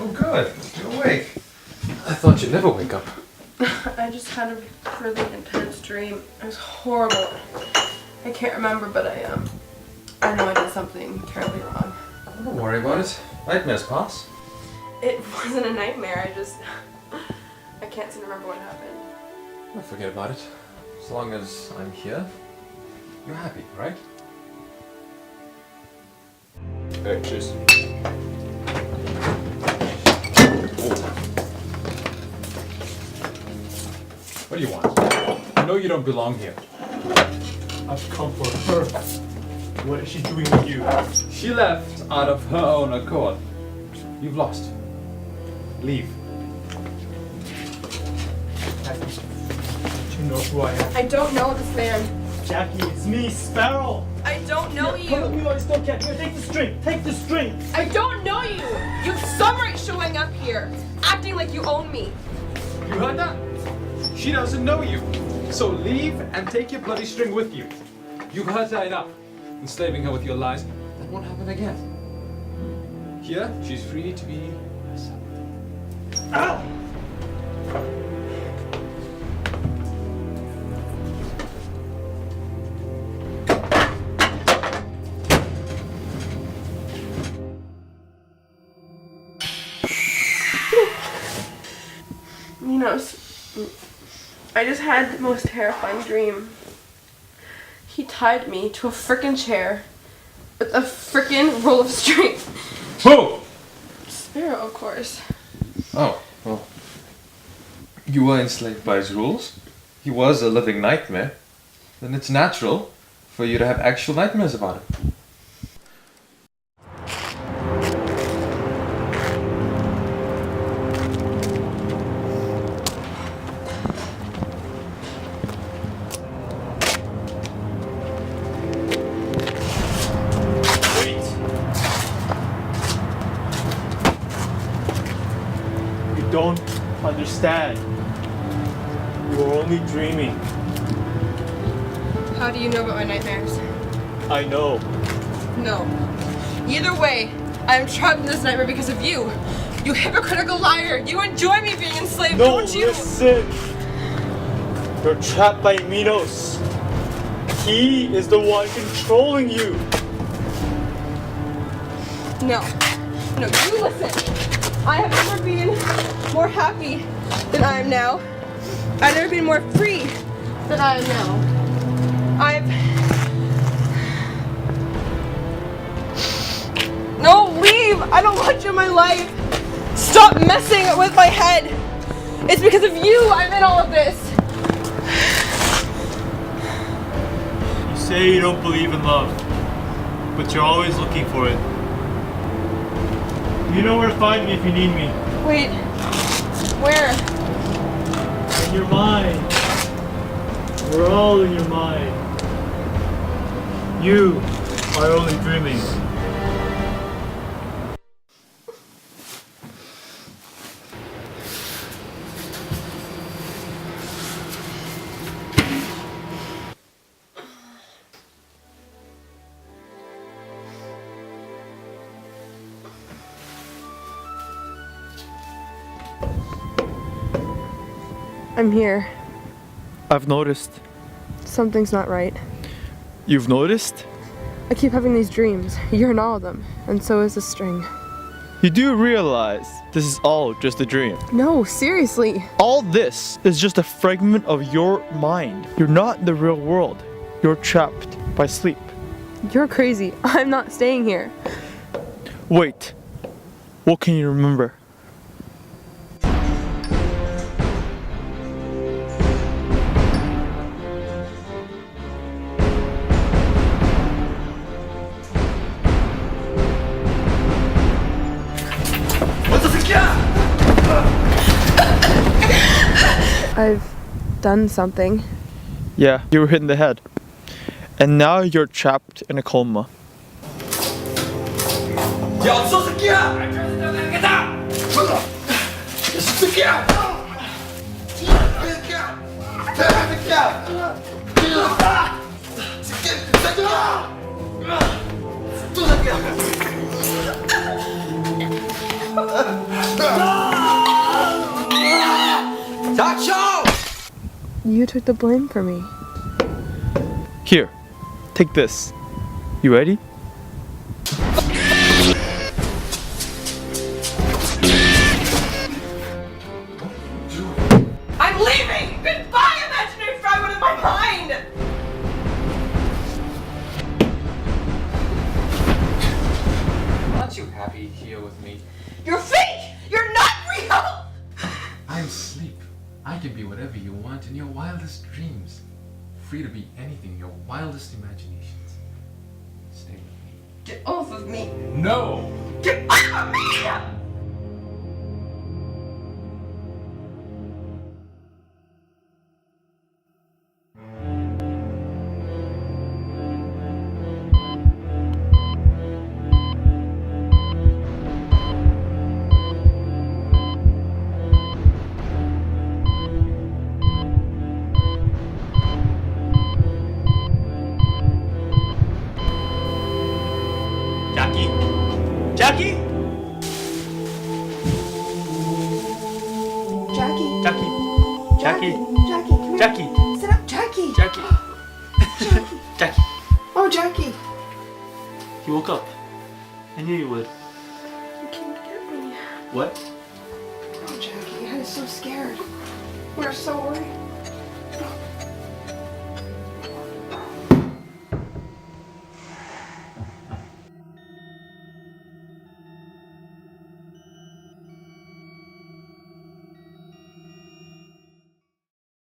Oh, good. You're awake. I thought you'd never wake up. I just had a really intense dream. It was horrible. I can't remember, but I know I did something terribly wrong. Don't worry about it. Nightmares pass. It wasn't a nightmare. I can't seem to remember what happened. Well, forget about it. As long as I'm here, you're happy, right? Cheers. What do you want? I know you don't belong here. I've come for her. What is she doing with you? She left out of her own accord. You've lost. Leave. Jackie, do you know who I am? I don't know this man. Jackie, it's me, Sparrow. I don't know Come with you. me while you still can. Here, take the string. Take the string. I don't know you. You have some right showing up here, acting like you own me. You heard that? She doesn't know you. So leave and take your bloody string with you. You've hurt her enough. Enslaving her with your lies. That won't happen again. Here, she's free to be herself. Ow! You know, I just had the most terrifying dream. He tied me to a frickin' chair with a frickin' roll of string. Who? Sparrow, of course. Oh, well. You were enslaved by his rules. He was a living nightmare. Then it's natural for you to have actual nightmares about him. Wait. You don't understand. You are only dreaming. How do you know about my nightmares? I know. No. Either way, I am trapped in this nightmare because of you. You hypocritical liar. You enjoy me being enslaved, No, don't you? listen. You're trapped by Minos. He is the one controlling you. No. No, you listen. I have never been more happy than I am now. I've never been more free than I am now. No, leave! I don't want you in my life! Stop messing with my head! It's because of you I'm in all of this! You say you don't believe in love, but you're always looking for it. You know where to find me if you need me. Wait. Where? In your mind. We're all in your mind. You are only dreaming. I'm here. I've noticed. Something's not right. You've noticed? I keep having these dreams. You're in all of them. And so is the string. You do realize this is all just a dream. No, seriously. All this is just a fragment of your mind. You're not in the real world. You're trapped by sleep. You're crazy. I'm not staying here. Wait. What can you remember? I've done something. Yeah, you were hit in the head. And now you're trapped in a coma. You took the blame for me. Here, take this. You ready? I'm leaving! Goodbye, imaginary fragment of my mind! Aren't you happy here with me? You're fake! You're not real! I'm sleep. I can be whatever you want in your wildest dreams. Free to be anything in your wildest imaginations. Stay with me. Get off of me! No! Get off of me! Jackie? Jackie? Jackie. Jackie? Jackie? Jackie, come here. Jackie? Sit up, Jackie. Jackie? Jackie. Jackie? Oh, Jackie. You woke up. I knew you would. You came to get me. What? Oh, Jackie, I was so scared. We were so worried.